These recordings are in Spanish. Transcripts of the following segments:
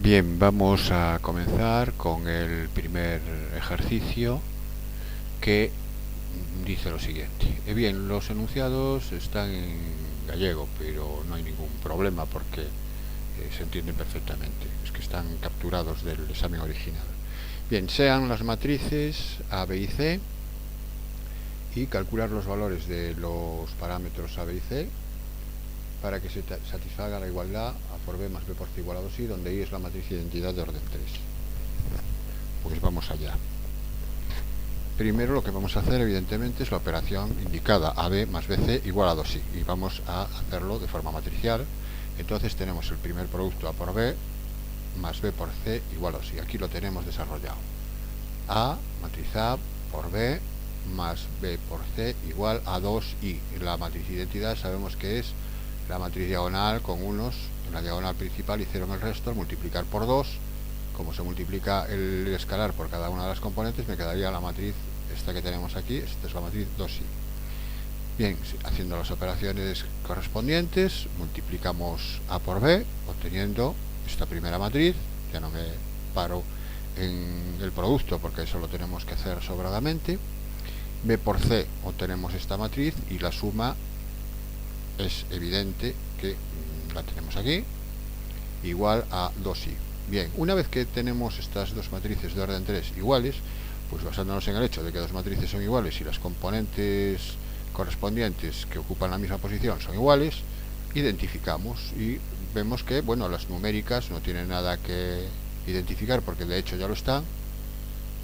Bien, vamos a comenzar con el primer ejercicio que dice lo siguiente. Bien, los enunciados están en gallego, pero no hay ningún problema porque se entienden perfectamente. Es que están capturados del examen original. Bien, sean las matrices A, B y C y calcular los valores de los parámetros A, B y C para que se satisfaga la igualdad A por B más B por C igual a 2i, donde I es la matriz de identidad de orden 3. Pues vamos allá. Primero lo que vamos a hacer, evidentemente, es la operación indicada, AB más BC igual a 2i, y vamos a hacerlo de forma matricial. Entonces tenemos el primer producto A por B más B por C igual a 2i. Aquí lo tenemos desarrollado. A, matriz A por B más B por C igual a 2i. La matriz de identidad sabemos que es la matriz diagonal con unos en la diagonal principal y 0 en el resto, al multiplicar por 2, como se multiplica el escalar por cada una de las componentes, me quedaría la matriz esta que tenemos aquí. Esta es la matriz 2i. Bien, haciendo las operaciones correspondientes, multiplicamos A por B, obteniendo esta primera matriz. Ya no me paro en el producto porque eso lo tenemos que hacer sobradamente. B por C, obtenemos esta matriz y la suma es evidente que la tenemos aquí, igual a 2i. Bien, una vez que tenemos estas dos matrices de orden 3 iguales, pues basándonos en el hecho de que dos matrices son iguales y las componentes correspondientes que ocupan la misma posición son iguales, identificamos y vemos que, bueno, las numéricas no tienen nada que identificar porque de hecho ya lo están.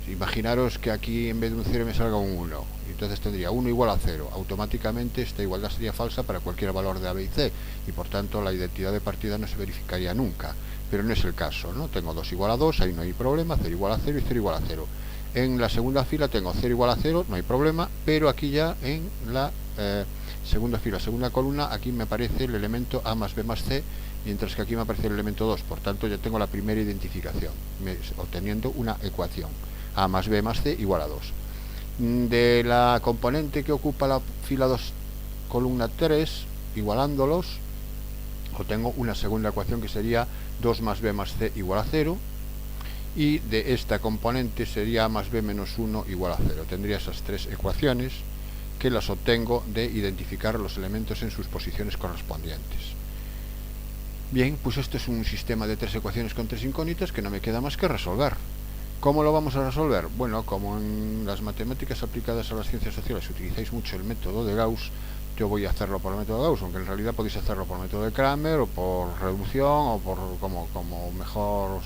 Imaginaros que aquí en vez de un 0 me salga un 1, entonces tendría 1 igual a 0. Automáticamente esta igualdad sería falsa para cualquier valor de A, B y C, y por tanto la identidad de partida no se verificaría nunca. Pero no es el caso, ¿no? Tengo 2 igual a 2, ahí no hay problema, 0 igual a 0 y 0 igual a 0. En la segunda fila tengo 0 igual a 0, no hay problema, pero aquí ya en la segunda fila, segunda columna, aquí me aparece el elemento A más B más C, mientras que aquí me aparece el elemento 2, por tanto ya tengo la primera identificación, obteniendo una ecuación. A más B más C igual a 2. De la componente que ocupa la fila 2, columna 3, igualándolos, obtengo una segunda ecuación que sería 2 más B más C igual a 0. Y de esta componente sería A más B menos 1 igual a 0. Tendría esas tres ecuaciones que las obtengo de identificar los elementos en sus posiciones correspondientes. Bien, pues esto es un sistema de tres ecuaciones con tres incógnitas que no me queda más que resolver. ¿Cómo lo vamos a resolver? Bueno, como en las matemáticas aplicadas a las ciencias sociales utilizáis mucho el método de Gauss, yo voy a hacerlo por el método de Gauss, aunque en realidad podéis hacerlo por el método de Cramer o por reducción o por como mejor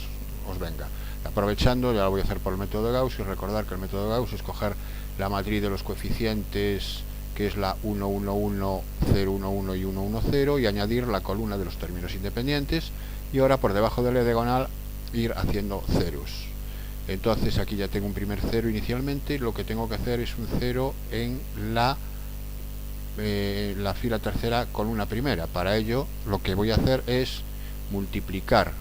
os venga. Aprovechando, ya lo voy a hacer por el método de Gauss, y recordar que el método de Gauss es coger la matriz de los coeficientes, que es la 1, 1, 1, 0, 1, 1 y 1, 1, 0, y añadir la columna de los términos independientes, y ahora por debajo de la diagonal ir haciendo ceros. Entonces aquí ya tengo un primer 0 inicialmente, lo que tengo que hacer es un 0 en la fila tercera columna primera. Para ello lo que voy a hacer es multiplicar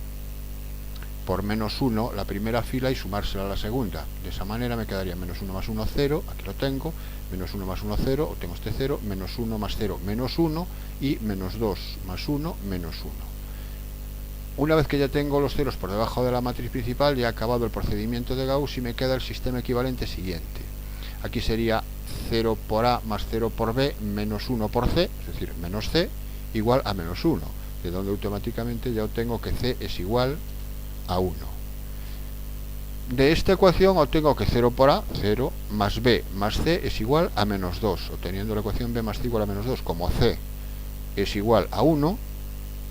por menos 1 la primera fila y sumársela a la segunda. De esa manera me quedaría menos 1 más 1, 0, aquí lo tengo, menos 1 más 1, 0, obtengo este 0, menos 1 más 0, menos 1, y menos 2 más 1, menos 1. Una vez que ya tengo los ceros por debajo de la matriz principal, ya he acabado el procedimiento de Gauss y me queda el sistema equivalente siguiente. Aquí sería 0 por A más 0 por B menos 1 por C, es decir, menos C, igual a menos 1, de donde automáticamente ya obtengo que C es igual a 1. De esta ecuación obtengo que 0 por A, 0, más B más C es igual a menos 2, obteniendo la ecuación B más C igual a menos 2, como C es igual a 1,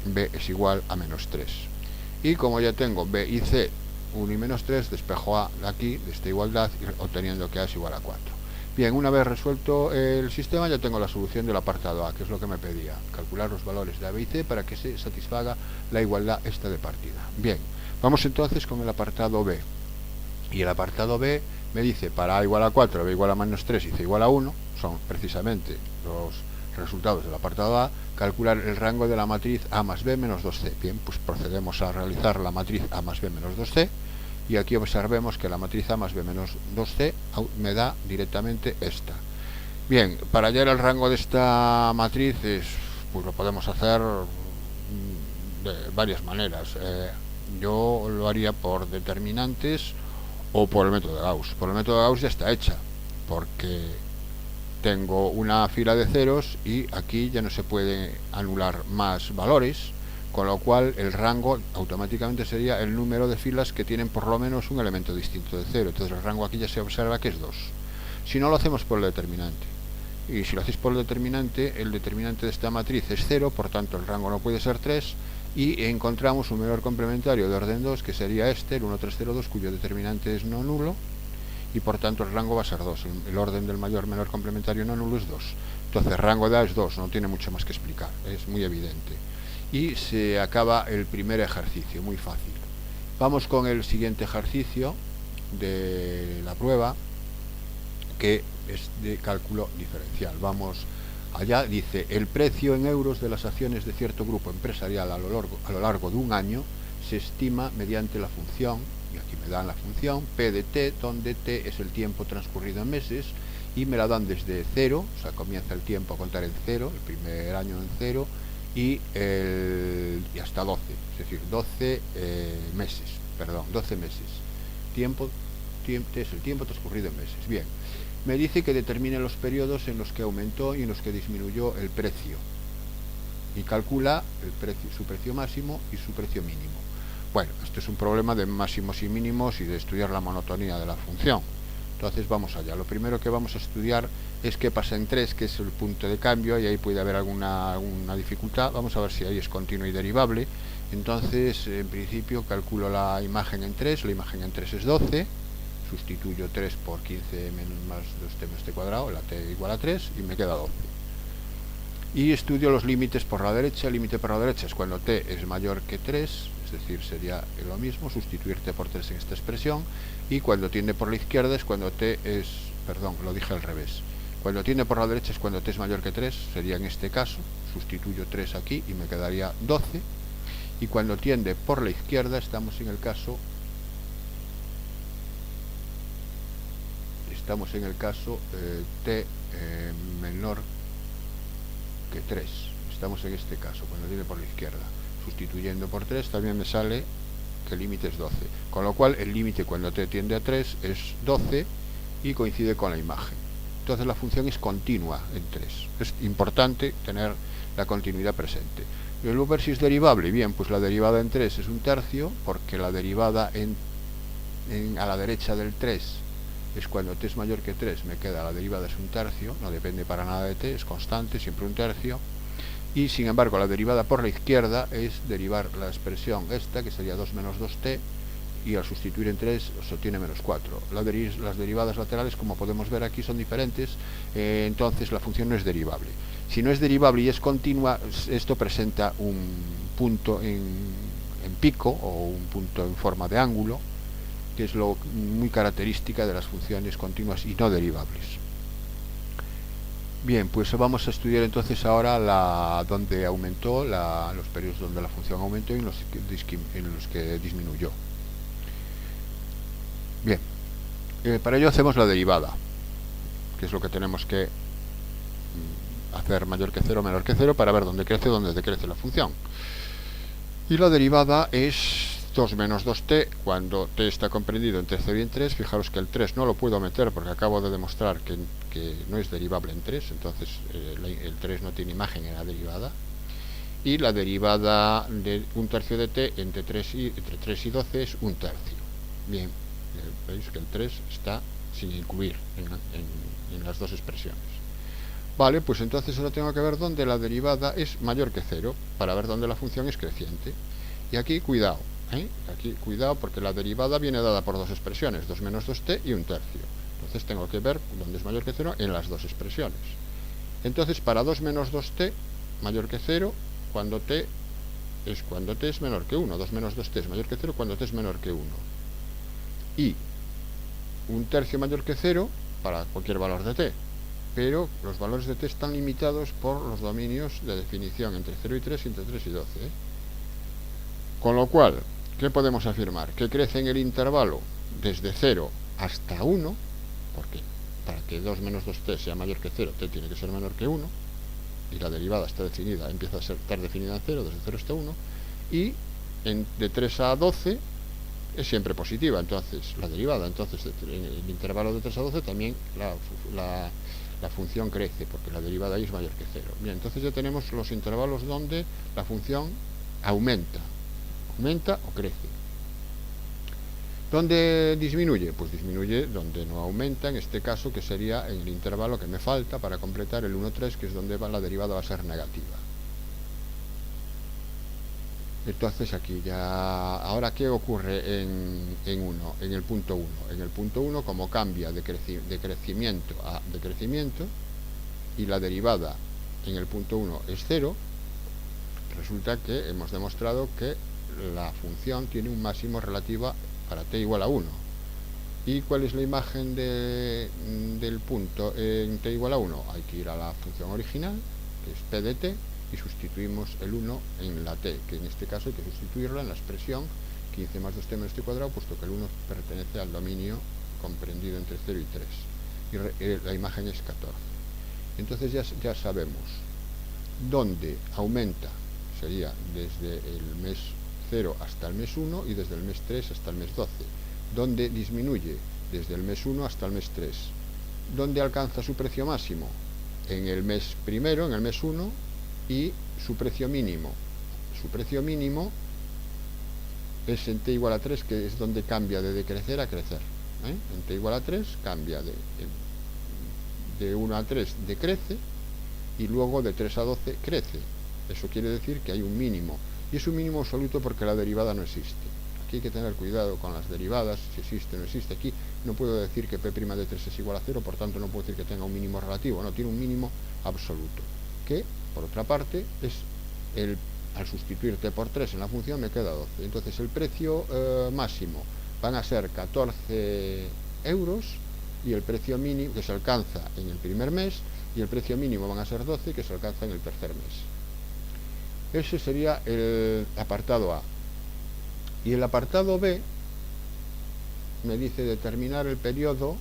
B es igual a menos 3. Y como ya tengo B y C 1 y menos 3, despejo A de aquí, de esta igualdad, obteniendo que A es igual a 4. Bien, una vez resuelto el sistema, ya tengo la solución del apartado A, que es lo que me pedía, calcular los valores de A, B y C para que se satisfaga la igualdad esta de partida. Bien, vamos entonces con el apartado B. Y el apartado B me dice, para A igual a 4, B igual a menos 3 y C igual a 1, son precisamente los resultados del apartado A, calcular el rango de la matriz A más B menos 2C. Bien, pues procedemos a realizar la matriz A más B menos 2C, y aquí observemos que la matriz A más B menos 2C me da directamente esta. Bien, para hallar el rango de esta matriz, pues lo podemos hacer de varias maneras. yo lo haría por determinantes o por el método de Gauss. Por el método de Gauss ya está hecha, porque tengo una fila de ceros y aquí ya no se puede anular más valores, con lo cual el rango automáticamente sería el número de filas que tienen por lo menos un elemento distinto de 0. Entonces el rango aquí ya se observa que es 2. Si no, lo hacemos por el determinante. Y si lo hacéis por el determinante de esta matriz es 0, por tanto el rango no puede ser 3, y encontramos un menor complementario de orden 2, que sería este, el 1302, cuyo determinante es no nulo, y por tanto el rango va a ser 2. El orden del mayor menor complementario no nulo es 2. Entonces el rango de A es 2, no tiene mucho más que explicar, es muy evidente. Y se acaba el primer ejercicio, muy fácil. Vamos con el siguiente ejercicio de la prueba, que es de cálculo diferencial. Vamos allá. Dice: el precio en euros de las acciones de cierto grupo empresarial a lo largo de un año se estima mediante la función, y aquí me dan la función P de t, donde t es el tiempo transcurrido en meses, y me la dan desde 0, o sea, comienza el tiempo a contar en 0, el primer año en 0, y hasta 12, es decir, 12 meses, 12 meses. Tiempo es el tiempo transcurrido en meses. Bien, me dice que determine los periodos en los que aumentó y en los que disminuyó el precio, y calcula el precio, su precio máximo y su precio mínimo. Bueno, este es un problema de máximos y mínimos y de estudiar la monotonía de la función. Entonces vamos allá. Lo primero que vamos a estudiar es qué pasa en 3, que es el punto de cambio, y ahí puede haber alguna dificultad. Vamos a ver si ahí es continuo y derivable. Entonces, en principio, calculo la imagen en 3. La imagen en 3 es 12. Sustituyo 3 por 15 menos más 2t menos t cuadrado, la t igual a 3, y me queda 12. Y estudio los límites por la derecha. El límite por la derecha es cuando t es mayor que 3, es decir, sería lo mismo, sustituir t por 3 en esta expresión. Y cuando tiende por la izquierda es cuando t es, perdón, lo dije al revés. Cuando tiende por la derecha es cuando t es mayor que 3, sería en este caso, sustituyo 3 aquí y me quedaría 12. Y cuando tiende por la izquierda estamos en el caso t menor que 3. Estamos en este caso, cuando tiende por la izquierda. Sustituyendo por 3 también me sale que el límite es 12. Con lo cual el límite cuando t tiende a 3 es 12 y coincide con la imagen. Entonces la función es continua en 3. Es importante tener la continuidad presente. Y luego ver si es derivable. Bien, pues la derivada en 3 es un tercio, porque la derivada a la derecha del 3 es cuando t es mayor que 3, me queda la derivada es un tercio, no depende para nada de t, es constante, siempre un tercio. Y sin embargo la derivada por la izquierda es derivar la expresión esta, que sería 2 menos 2t, y al sustituir en 3 se obtiene menos 4. Las derivadas laterales, como podemos ver aquí, son diferentes, entonces la función no es derivable. Si no es derivable y es continua, esto presenta un punto en pico, o un punto en forma de ángulo, que es lo muy característica de las funciones continuas y no derivables. Bien, pues vamos a estudiar entonces ahora donde aumentó, los periodos donde la función aumentó y en los que disminuyó. Bien, para ello hacemos la derivada, que es lo que tenemos que hacer: mayor que 0, menor que 0, para ver dónde crece o dónde decrece la función. Y la derivada es 2 menos 2t cuando t está comprendido entre 0 y en 3. Fijaros que el 3 no lo puedo meter porque acabo de demostrar que no es derivable en 3, entonces el 3 no tiene imagen en la derivada. Y la derivada de un tercio de t entre 3 y 12 es un tercio. Bien, veis que el 3 está sin incluir en las dos expresiones. Vale, pues entonces ahora tengo que ver dónde la derivada es mayor que 0, para ver dónde la función es creciente. Y aquí cuidado, aquí cuidado, porque la derivada viene dada por dos expresiones, 2 menos 2t y un tercio. Entonces tengo que ver dónde es mayor que 0 en las dos expresiones. Entonces para 2 menos 2t mayor que 0, cuando t es menor que 1. 2 menos 2t es mayor que 0 cuando t es menor que 1. Y un tercio mayor que 0 para cualquier valor de t. Pero los valores de t están limitados por los dominios de definición entre 0 y 3 y entre 3 y 12. Con lo cual, ¿qué podemos afirmar? Que crece en el intervalo desde 0 hasta 1, porque para que 2 menos 2t sea mayor que 0, t tiene que ser menor que 1, y la derivada está definida, empieza a estar definida en 0, desde 0 hasta 1, y de 3 a 12 es siempre positiva, entonces la derivada, entonces en el intervalo de 3 a 12 también la función crece, porque la derivada ahí es mayor que 0. Bien, entonces ya tenemos los intervalos donde la función aumenta o crece. ¿Dónde disminuye? Pues disminuye donde no aumenta, en este caso, que sería en el intervalo que me falta para completar el 1,3, que es donde la derivada va a ser negativa. Entonces aquí ya... Ahora, ¿qué ocurre en el punto 1? En el punto 1, como cambia de crecimiento a decrecimiento y la derivada en el punto 1 es 0, resulta que hemos demostrado que la función tiene un máximo relativo para t igual a 1. ¿Y cuál es la imagen del punto en t igual a 1? Hay que ir a la función original, que es p de t, y sustituimos el 1 en la t, que en este caso hay que sustituirla en la expresión 15 más 2t menos t cuadrado, puesto que el 1 pertenece al dominio comprendido entre 0 y 3. Y la imagen es 14. Entonces ya sabemos dónde aumenta, sería desde el mes 0 hasta el mes 1 y desde el mes 3 hasta el mes 12. Dónde disminuye, desde el mes 1 hasta el mes 3. ¿Dónde alcanza su precio máximo? En el mes primero, en el mes 1, y su precio mínimo. Su precio mínimo es en t igual a 3, que es donde cambia de decrecer a crecer. En t igual a 3 cambia de 1 a 3 decrece, y luego de 3 a 12 crece. Eso quiere decir que hay un mínimo, y es un mínimo absoluto porque la derivada no existe. Aquí hay que tener cuidado con las derivadas, si existe o no existe. Aquí no puedo decir que p' de 3 es igual a 0, por tanto no puedo decir que tenga un mínimo relativo, no, tiene un mínimo absoluto, que por otra parte es al sustituir t por 3 en la función me queda 12. Entonces el precio máximo van a ser 14 euros, y el precio mínimo que se alcanza en el primer mes, y el precio mínimo van a ser 12, que se alcanza en el tercer mes. Ese sería el apartado A. Y el apartado B me dice determinar el periodo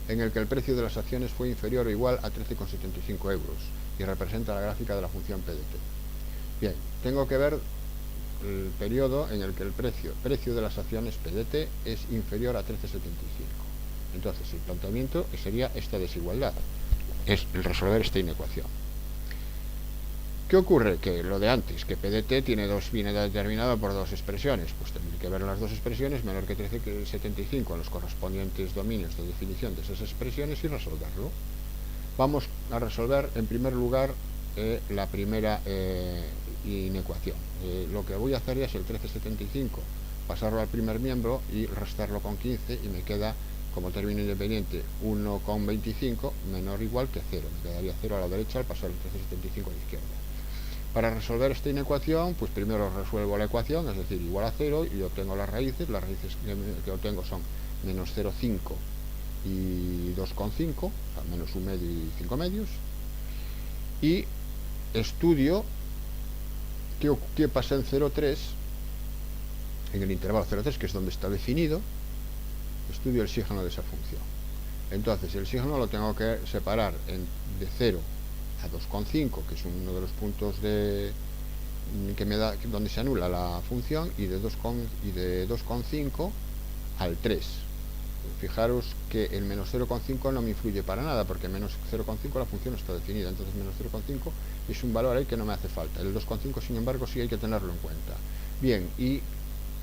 en el que el precio de las acciones fue inferior o igual a 13,75 euros, y representa la gráfica de la función p de t. Bien, tengo que ver el periodo en el que el precio de las acciones p de t es inferior a 13,75. Entonces el planteamiento sería esta desigualdad, es el resolver esta inecuación. ¿Qué ocurre? Que lo de antes, que p de t viene determinado por dos expresiones, pues tendré que ver las dos expresiones menor que 13,75 en los correspondientes dominios de definición de esas expresiones y resolverlo. Vamos a resolver en primer lugar la primera inecuación. Lo que voy a hacer es el 13,75, pasarlo al primer miembro y restarlo con 15, y me queda como término independiente 1,25 menor o igual que 0. Me quedaría 0 a la derecha al pasar el 13,75 a la izquierda. Para resolver esta inecuación, pues primero resuelvo la ecuación, es decir, igual a 0, y obtengo las raíces. Las raíces que obtengo son menos 0,5 y 2,5, o sea, menos 1 medio y 5 medios. Y estudio qué pasa en 0,3, en el intervalo 0,3, que es donde está definido. Estudio el signo de esa función. Entonces el signo lo tengo que separar de 0 a 2,5, que es uno de los puntos que me da donde se anula la función, y de 2,5 al 3. Fijaros que el menos 0,5 no me influye para nada, porque menos 0,5 la función está definida, entonces menos 0,5 es un valor ahí que no me hace falta. El 2,5 sin embargo sí hay que tenerlo en cuenta. Bien, y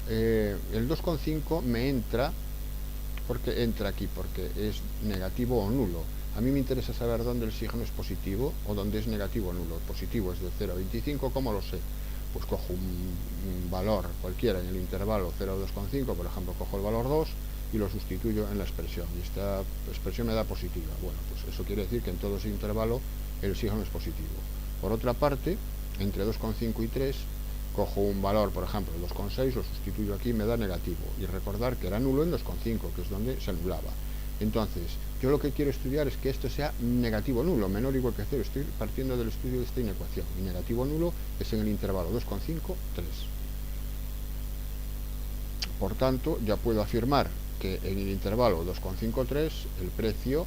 el 2,5 me entra, porque entra aquí, porque es negativo o nulo. A mí me interesa saber dónde el signo es positivo o dónde es negativo o nulo. El positivo es de 0 a 25, ¿cómo lo sé? Pues cojo un valor cualquiera en el intervalo 0 a 2,5, por ejemplo, cojo el valor 2 y lo sustituyo en la expresión, y esta expresión me da positiva. Bueno, pues eso quiere decir que en todo ese intervalo el signo es positivo. Por otra parte, entre 2,5 y 3, cojo un valor, por ejemplo, 2,6, lo sustituyo aquí y me da negativo. Y recordar que era nulo en 2,5, que es donde se anulaba. Entonces, yo lo que quiero estudiar es que esto sea negativo nulo, menor o igual que 0. Estoy partiendo del estudio de esta inecuación. Y negativo nulo es en el intervalo 2,5, 3. Por tanto, ya puedo afirmar que en el intervalo 2,5, 3, el precio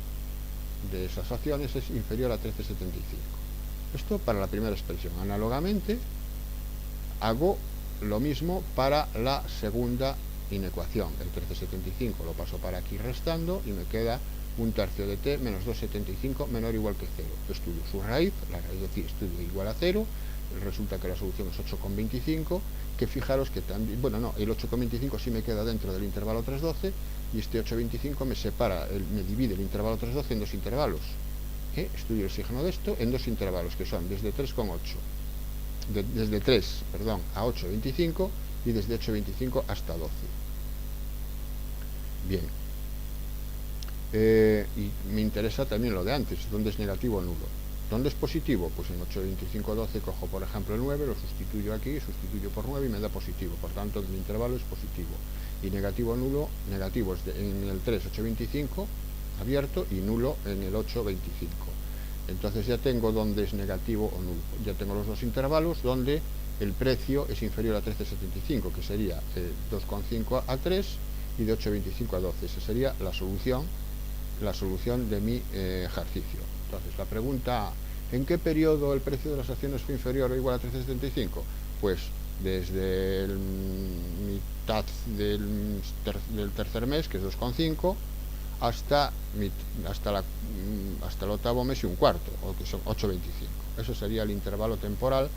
de esas acciones es inferior a 13,75. Esto para la primera expresión. Análogamente, hago lo mismo para la segunda inecuación. El 13,75 lo paso para aquí restando y me queda 1/3 de t menos 2,75 menor o igual que 0. Estudio su raíz, la raíz de decir estudio igual a 0, resulta que la solución es 8,25, que fijaros que también, bueno, no, el 8,25 sí me queda dentro del intervalo 3,12 y este 8,25 me separa, me divide el intervalo 3,12 en dos intervalos. Estudio el signo de esto en dos intervalos que son desde 3,8 desde 3, perdón, a 8,25 y desde 8,25 hasta 12. Bien. Y me interesa también lo de antes, dónde es negativo o nulo. ¿Dónde es positivo? Pues en 8,25, 12 cojo por ejemplo el 9, lo sustituyo aquí, sustituyo por 9 y me da positivo. Por tanto, el intervalo es positivo. Y negativo o nulo, negativo es en el 3, 8,25 abierto y nulo en el 8,25. Entonces ya tengo dónde es negativo o nulo. Ya tengo los dos intervalos donde el precio es inferior a 13,75, que sería 2,5 a 3 y de 8,25 a 12. Esa sería la solución de mi ejercicio. Entonces la pregunta A, ¿en qué periodo el precio de las acciones fue inferior o igual a 13,75? Pues desde el mitad del tercer mes, que es 2,5, hasta el octavo mes y un cuarto, o que son 8,25. Eso sería el intervalo temporal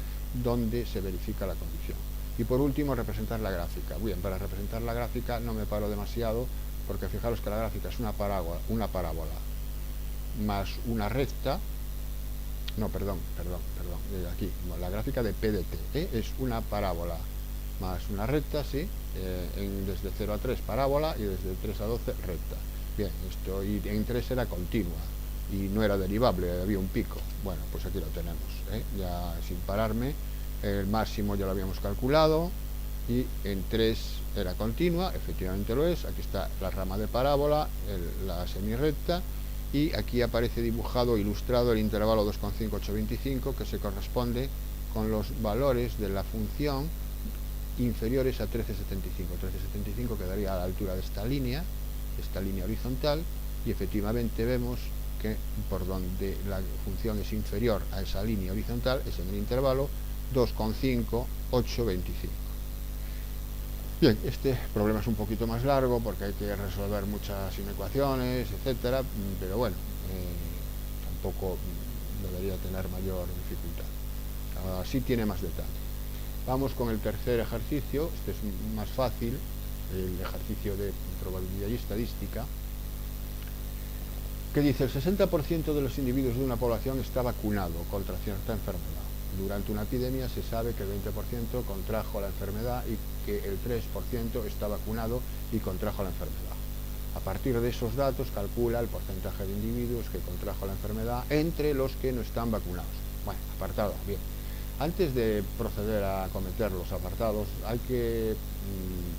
donde se verifica la condición. Y por último, representar la gráfica. Bien, para representar la gráfica no me paro demasiado, porque fijaros que la gráfica es una parábola más una recta. No, perdón, aquí, la gráfica de P de T, es una parábola más una recta, sí, desde 0 a 3 parábola y desde 3 a 12 recta. Bien, esto y en 3 era continua y no era derivable, había un pico. Bueno, pues aquí lo tenemos, ya sin pararme. El máximo ya lo habíamos calculado y en 3 era continua, efectivamente lo es. Aquí está la rama de parábola, la semirrecta, y aquí aparece dibujado, ilustrado el intervalo 2,5, 8,25, que se corresponde con los valores de la función inferiores a 13,75. 13,75 quedaría a la altura de esta línea horizontal, y efectivamente vemos que por donde la función es inferior a esa línea horizontal es en el intervalo 2,5, 8,25. Bien, este problema es un poquito más largo porque hay que resolver muchas inecuaciones, etcétera, pero bueno, tampoco debería tener mayor dificultad. Así tiene más detalle. Vamos con el tercer ejercicio. Este es más fácil, el ejercicio de probabilidad y estadística, que dice: el 60% de los individuos de una población está vacunado contra cierta enfermedad. Durante una epidemia se sabe que el 20% contrajo la enfermedad y que el 3% está vacunado y contrajo la enfermedad. A partir de esos datos calcula el porcentaje de individuos que contrajo la enfermedad entre los que no están vacunados. Bueno, apartado, bien. Antes de proceder a cometer los apartados,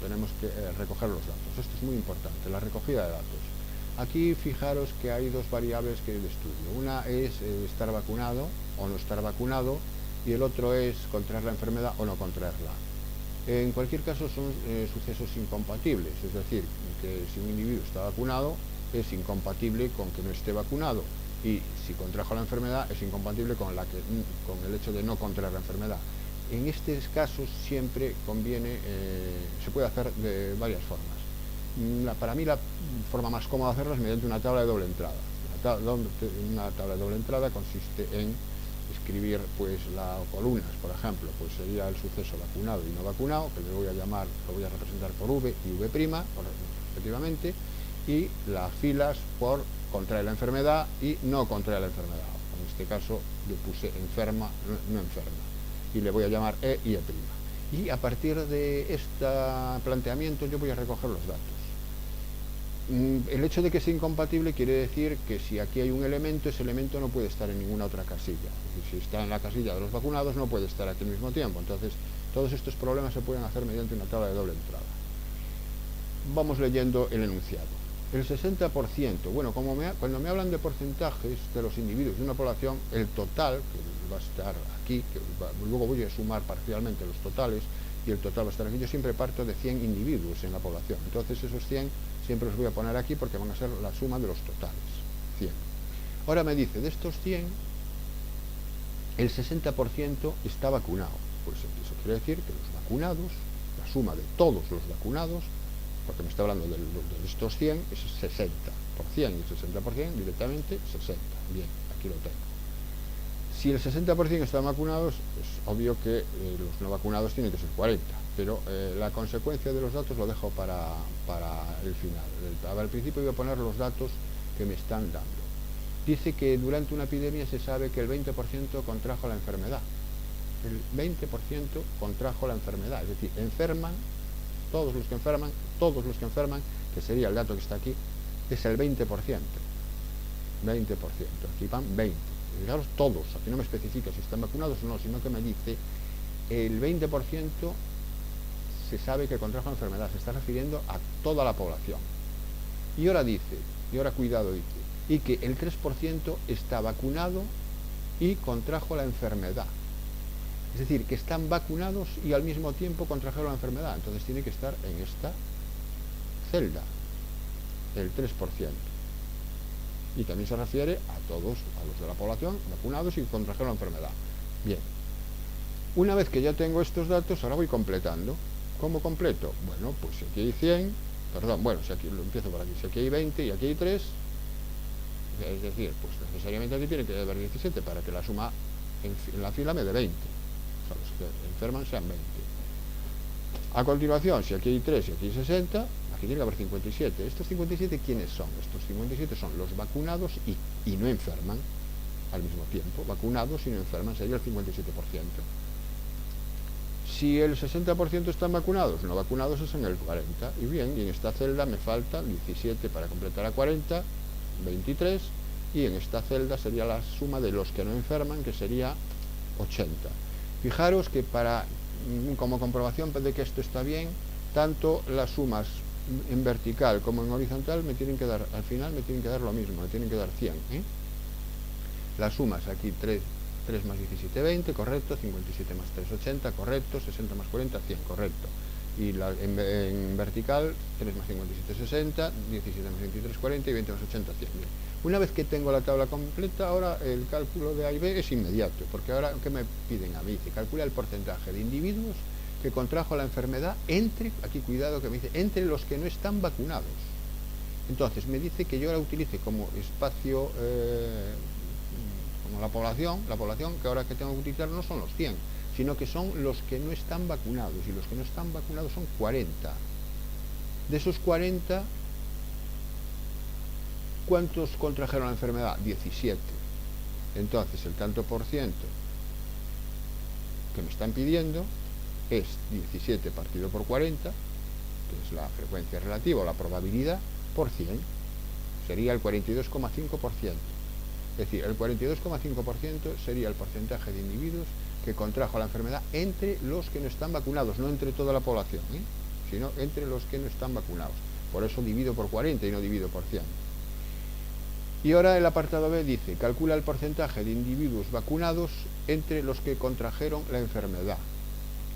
tenemos que recoger los datos. Esto es muy importante, la recogida de datos. Aquí fijaros que hay dos variables que de estudio. Una es estar vacunado o no estar vacunado, y el otro es contraer la enfermedad o no contraerla. En cualquier caso son sucesos incompatibles, es decir, que si un individuo está vacunado es incompatible con que no esté vacunado, y si contrajo la enfermedad es incompatible con el hecho de no contraer la enfermedad. En estos casos siempre conviene, se puede hacer de varias formas. Para mí la forma más cómoda de hacerlo es mediante una tabla de doble entrada. Una tabla de doble entrada consiste en escribir pues las columnas, por ejemplo, pues sería el suceso vacunado y no vacunado, que lo voy a representar por V y V', respectivamente, y las filas por contraer la enfermedad y no contraer la enfermedad. En este caso yo puse enferma, no enferma, y le voy a llamar E y E'. Y a partir de este planteamiento yo voy a recoger los datos. El hecho de que sea incompatible quiere decir que si aquí hay un elemento, ese elemento no puede estar en ninguna otra casilla. Es decir, si está en la casilla de los vacunados, no puede estar aquí al mismo tiempo. Entonces, todos estos problemas se pueden hacer mediante una tabla de doble entrada. Vamos leyendo el enunciado. El 60%, bueno, cuando me hablan de porcentajes de los individuos de una población, el total, que va a estar aquí, luego voy a sumar parcialmente los totales, y el total va a estar aquí. Yo siempre parto de 100 individuos en la población. Entonces, esos 100 siempre los voy a poner aquí porque van a ser la suma de los totales, 100. Ahora me dice, de estos 100, el 60% está vacunado. pues eso quiere decir que los vacunados, la suma de todos los vacunados, porque me está hablando de estos 100, es 60 por 100 y 60% directamente 60. Bien, aquí lo tengo. Si el 60% están vacunados, es obvio que los no vacunados tienen que ser 40, pero la consecuencia de los datos lo dejo para el final. Al principio voy a poner los datos que me están dando. Dice que durante una epidemia se sabe que el 20% contrajo la enfermedad. El 20% contrajo la enfermedad, es decir, enferman, todos los que enferman, que sería el dato que está aquí, es el 20%. 20%, aquí van 20. Fijaros, todos, aquí no me especifica si están vacunados o no, sino que me dice el 20% se sabe que contrajo la enfermedad, se está refiriendo a toda la población. Y ahora dice, cuidado, dice, y que el 3% está vacunado y contrajo la enfermedad. Es decir, que están vacunados y al mismo tiempo contrajeron la enfermedad. Entonces tiene que estar en esta celda, el 3%. Y también se refiere a todos, a los de la población vacunados y contrajeron la enfermedad. Bien, una vez que ya tengo estos datos, ahora voy completando. ¿Cómo completo? Bueno, pues si aquí hay 100, si aquí lo empiezo por aquí, si aquí hay 20 y aquí hay 3, es decir, pues necesariamente aquí tiene que haber 17 para que la suma en la fila me dé 20. O sea, los que enferman sean 20. A continuación, si aquí hay 3 y aquí hay 60, aquí tiene que haber 57. ¿Estos 57 quiénes son? Estos 57 son los vacunados y no enferman al mismo tiempo. Vacunados y no enferman sería el 57%. Si el 60% están vacunados, no vacunados es en el 40%. Y bien, y en esta celda me falta 17 para completar a 40, 23, y en esta celda sería la suma de los que no enferman, que sería 80. Fijaros que como comprobación de que esto está bien, tanto las sumas en vertical como en horizontal me tienen que dar, al final me tienen que dar lo mismo, me tienen que dar 100. Las sumas aquí 3 más 17, 20, correcto, 57 más 3, 80, correcto, 60 más 40, 100, correcto. Y en vertical, 3 más 57, 60, 17 más 23, 40 y 20 más 80, 100. Bien. Una vez que tengo la tabla completa, ahora el cálculo de A y B es inmediato, porque ahora, ¿qué me piden a mí? Dice, calcula el porcentaje de individuos que contrajo la enfermedad aquí cuidado que me dice, entre los que no están vacunados. Entonces, me dice que yo la utilice como espacio, como la población que ahora que tengo que utilizar no son los 100, sino que son los que no están vacunados, y los que no están vacunados son 40. De esos 40, ¿cuántos contrajeron la enfermedad? 17. Entonces, el tanto por ciento que me están pidiendo es 17 partido por 40, que es la frecuencia relativa o la probabilidad, por 100. Sería el 42,5%. Es decir, el 42,5% sería el porcentaje de individuos que contrajo la enfermedad entre los que no están vacunados, no entre toda la población, sino entre los que no están vacunados. Por eso divido por 40 y no divido por 100. Y ahora el apartado B dice, calcula el porcentaje de individuos vacunados entre los que contrajeron la enfermedad.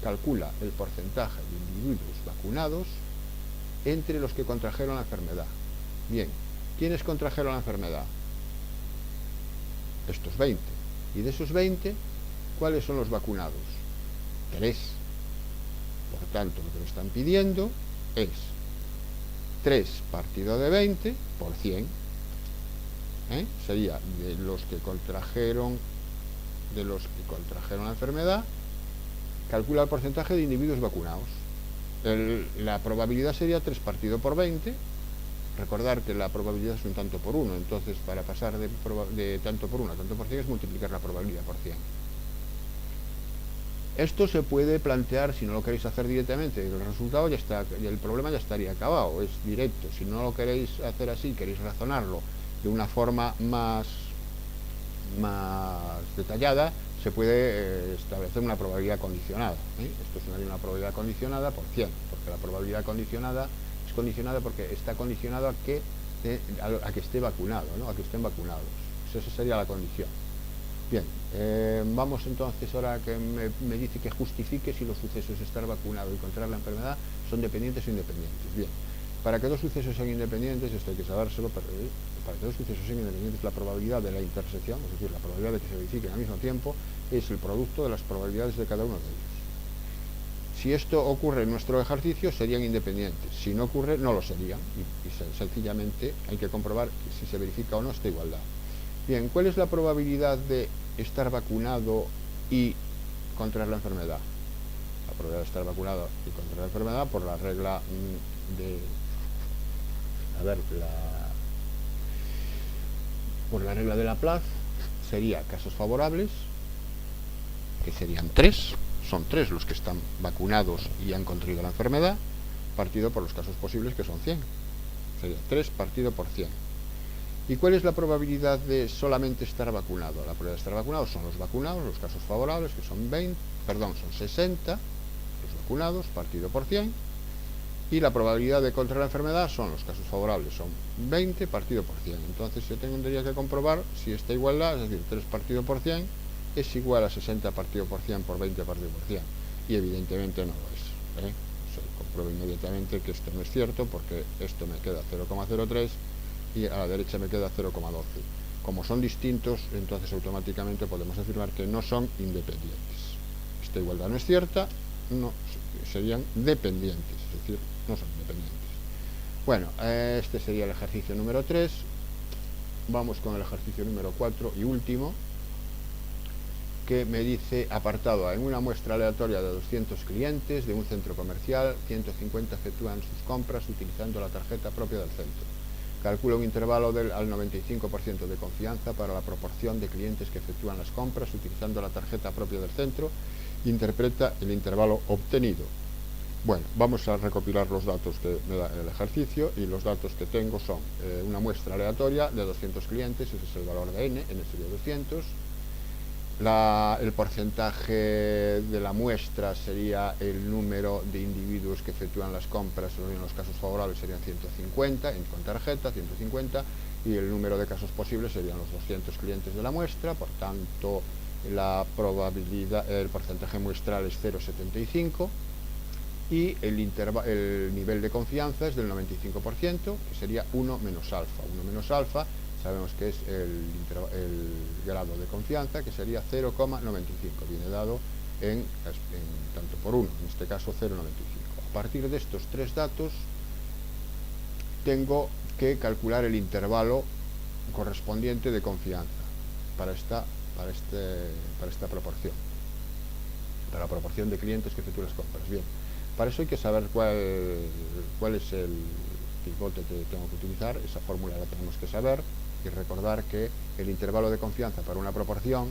Calcula el porcentaje de individuos vacunados entre los que contrajeron la enfermedad. Bien, ¿quiénes contrajeron la enfermedad? Estos 20. Y de esos 20, ¿cuáles son los vacunados? 3. Por tanto, lo que me están pidiendo es 3 partido de 20 por 100. Sería de los que contrajeron la enfermedad, calcula el porcentaje de individuos vacunados. La probabilidad sería 3 partido por 20. Recordar que la probabilidad es un tanto por 1, entonces para pasar de tanto por 1 a tanto por 100 es multiplicar la probabilidad por 100. Esto se puede plantear, si no lo queréis hacer directamente, el resultado ya está, el problema ya estaría acabado, es directo. Si no lo queréis hacer así, queréis razonarlo de una forma más detallada, se puede establecer una probabilidad condicionada. Esto sería una probabilidad condicionada por 100, porque la probabilidad condicionada es condicionada porque está condicionado a que esté vacunado, a que estén vacunados. Esa sería la condición. Bien, vamos entonces ahora que me dice que justifique si los sucesos de estar vacunado y contraer la enfermedad son dependientes o independientes. Bien, para que dos sucesos sean independientes, esto hay que sabérselo, para que dos sucesos sean independientes, la probabilidad de la intersección, es decir, la probabilidad de que se verifiquen al mismo tiempo, es el producto de las probabilidades de cada uno de ellos. Si esto ocurre en nuestro ejercicio, serían independientes. Si no ocurre, no lo serían. Y sencillamente hay que comprobar si se verifica o no esta igualdad. Bien, ¿cuál es la probabilidad de estar vacunado y contraer la enfermedad? La probabilidad de estar vacunado y contraer la enfermedad por la regla de... A ver, por la regla de Laplace sería casos favorables, que serían 3. Son 3 los que están vacunados y han contraído la enfermedad, partido por los casos posibles, que son 100. Sería 3 partido por 100. ¿Y cuál es la probabilidad de solamente estar vacunado? La probabilidad de estar vacunado son los vacunados, los casos favorables, que son 60, los vacunados, partido por 100. Y la probabilidad de contraer la enfermedad son los casos favorables, son 20 partido por 100. Entonces yo tendría que comprobar si esta igualdad, es decir, 3 partido por 100, es igual a 60 partido por 100 por 20 partido por 100. Y evidentemente no lo es. Compruebo inmediatamente que esto no es cierto, porque esto me queda 0,03 y a la derecha me queda 0,12. Como son distintos, entonces automáticamente podemos afirmar que no son independientes. Esta igualdad no es cierta, no serían dependientes, es decir, no son independientes. Bueno, este sería el ejercicio número 3. Vamos con el ejercicio número 4 y último, que me dice: apartado A, en una muestra aleatoria de 200 clientes de un centro comercial, 150 efectúan sus compras utilizando la tarjeta propia del centro. Calcula un intervalo al 95% de confianza para la proporción de clientes que efectúan las compras utilizando la tarjeta propia del centro. Interpreta el intervalo obtenido. Bueno, vamos a recopilar los datos que me da el ejercicio, y los datos que tengo son una muestra aleatoria de 200 clientes, ese es el valor de n sería 200. El porcentaje de la muestra sería el número de individuos que efectúan las compras, en los casos favorables serían 150, con tarjeta 150, y el número de casos posibles serían los 200 clientes de la muestra. Por tanto, la probabilidad, el porcentaje muestral es 0,75, y el nivel de confianza es del 95%, que sería 1 menos alfa. 1 menos alfa sabemos que es el grado de confianza, que sería 0,95, viene dado en tanto por 1, en este caso 0,95. A partir de estos 3 datos tengo que calcular el intervalo correspondiente de confianza para esta proporción, para la proporción de clientes que efectúan las compras. Bien, para eso hay que saber cuál es el pivote que tengo que utilizar. Esa fórmula la tenemos que saber, y recordar que el intervalo de confianza para una proporción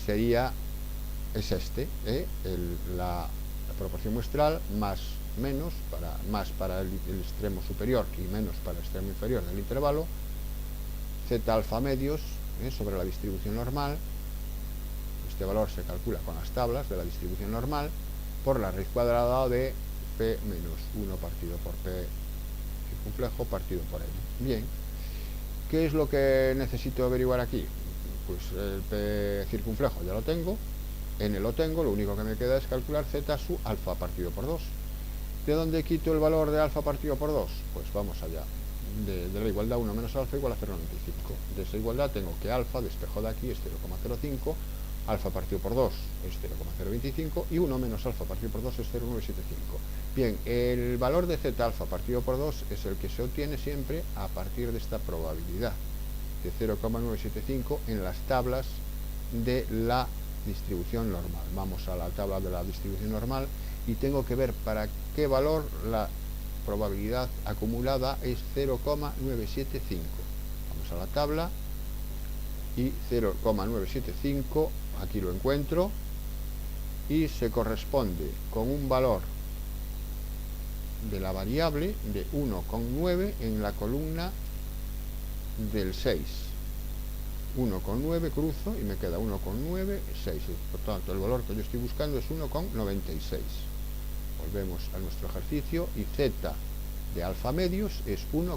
es la proporción muestral más para el extremo superior y menos para el extremo inferior del intervalo, z alfa medios sobre la distribución normal. Este valor se calcula con las tablas de la distribución normal, por la raíz cuadrada de p menos 1 partido por p circunflejo partido por n. Bien, ¿qué es lo que necesito averiguar aquí? Pues el p circunflejo ya lo tengo, n lo tengo, lo único que me queda es calcular z su alfa partido por 2. ¿De dónde quito el valor de alfa partido por 2? Pues vamos allá. De la igualdad 1 menos alfa igual a 0,95. De esa igualdad tengo que alfa, despejo de aquí, es 0,05, alfa partido por 2 es 0,025, y 1 menos alfa partido por 2 es 0,975. Bien, el valor de z alfa partido por 2 es el que se obtiene siempre a partir de esta probabilidad de 0,975 en las tablas de la distribución normal. Vamos a la tabla de la distribución normal y tengo que ver para qué valor la probabilidad acumulada es 0,975. Vamos a la tabla y 0,975, aquí lo encuentro, y se corresponde con un valor de la variable de 1,9 en la columna del 6. 1,9 cruzo y me queda 1,9, 6. Por tanto, el valor que yo estoy buscando es 1,96. Volvemos a nuestro ejercicio y z de alfa medios es 1,96.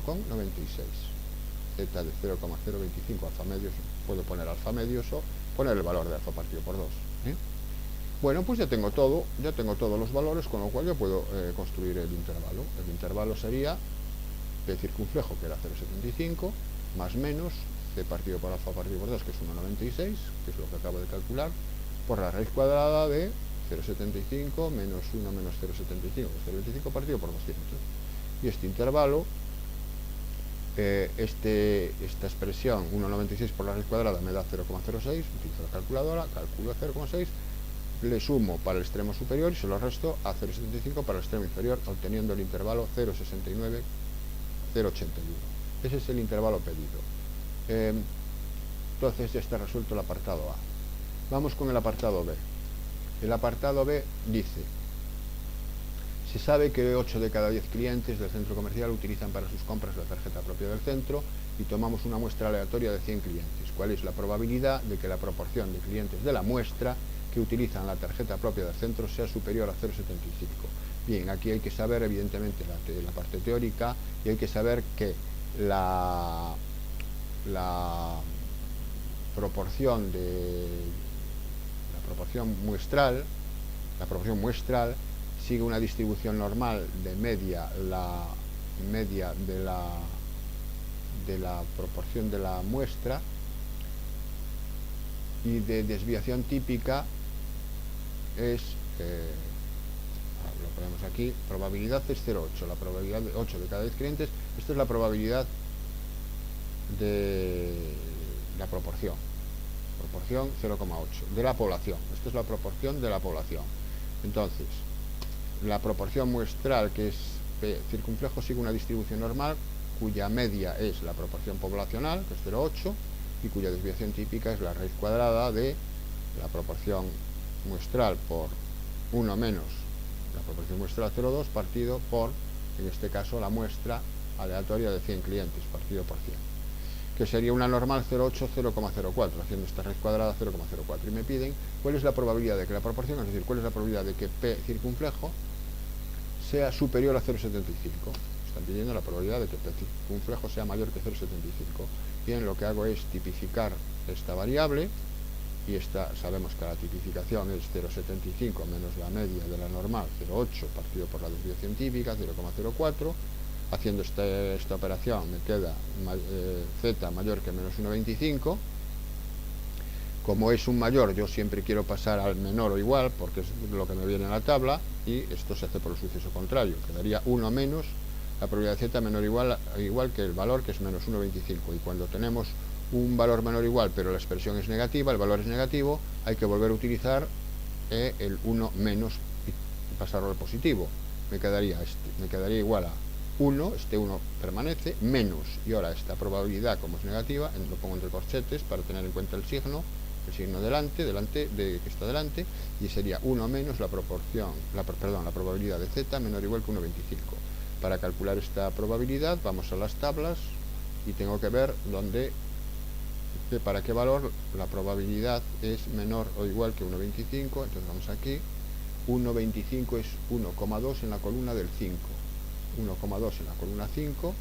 Z de 0,025 alfa medios, puedo poner alfa medios o poner el valor de alfa partido por 2. Bueno, pues ya tengo todos los valores, con lo cual yo puedo construir el intervalo. El intervalo sería p circunflejo, que era 0,75, más menos c partido por alfa partido por 2, que es 1,96, que es lo que acabo de calcular, por la raíz cuadrada de 0,75 menos 1 menos 0,75, 0,25 partido por 200. Y este intervalo, esta expresión 1,96 por la raíz cuadrada me da 0,06, utilizo la calculadora, calculo 0,6, le sumo para el extremo superior y se lo resto a 0,75 para el extremo inferior, obteniendo el intervalo 0,69, 0,81. Ese es el intervalo pedido. Entonces ya está resuelto el apartado A. Vamos con el apartado B. El apartado B dice: se sabe que 8 de cada 10 clientes del centro comercial utilizan para sus compras la tarjeta propia del centro y tomamos una muestra aleatoria de 100 clientes. ¿Cuál es la probabilidad de que la proporción de clientes de la muestra que utilizan la tarjeta propia del centro sea superior a 0,75? Bien, aquí hay que saber evidentemente la parte teórica, y hay que saber que la proporción muestral sigue una distribución normal de media, la media de la proporción de la muestra, y de desviación típica es, lo ponemos aquí, probabilidad es 0,8, la probabilidad de 8 de cada 10 clientes. Esta es la probabilidad de la proporción 0,8 de la población. Esta es la proporción de la población. Entonces, la proporción muestral, que es P circunflejo, sigue una distribución normal cuya media es la proporción poblacional, que es 0,8, y cuya desviación típica es la raíz cuadrada de la proporción muestral por 1 menos la proporción muestral 0,2 partido por, en este caso, la muestra aleatoria de 100 clientes partido por 100, que sería una normal 0,8, 0,04, haciendo esta raíz cuadrada 0,04. Y me piden cuál es la probabilidad de que la proporción, es decir, cuál es la probabilidad de que P circunflejo sea superior a 0,75. Están pidiendo la probabilidad de que P circunflejo sea mayor que 0,75. Bien, lo que hago es tipificar esta variable, y sabemos que la tipificación es 0,75 menos la media de la normal 0,8 partido por la desviación típica 0,04. Haciendo esta operación me queda z mayor que menos 1,25. Como es un mayor, yo siempre quiero pasar al menor o igual, porque es lo que me viene en la tabla, y esto se hace por el suceso contrario. Quedaría 1 menos la probabilidad de z menor o igual que el valor, que es menos 1,25. Y cuando tenemos un valor menor o igual, pero la expresión es negativa, el valor es negativo, hay que volver a utilizar el 1 menos y pasarlo al positivo. Me quedaría igual a 1, este 1 permanece, menos, y ahora esta probabilidad, como es negativa, lo pongo entre corchetes para tener en cuenta el signo delante que está delante, y sería 1 menos la probabilidad de z menor o igual que 1,25. Para calcular esta probabilidad vamos a las tablas y tengo que ver para qué valor la probabilidad es menor o igual que 1,25. Entonces vamos aquí, 1,25 es 1,2 en la columna del 5, 1,2 en la columna 5,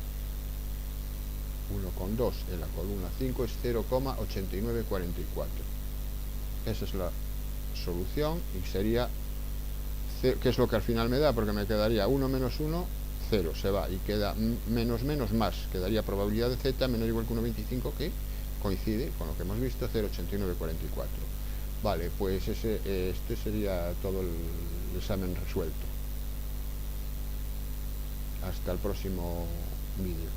1,2 en la columna 5 es 0,8944. Esa es la solución, y sería, ¿qué es lo que al final me da? Porque me quedaría 1 menos 1, 0, se va, y queda menos más, quedaría probabilidad de z menor o igual que 1,25, que coincide con lo que hemos visto, 0,8944. Vale, pues este sería todo el examen resuelto. Hasta el próximo vídeo.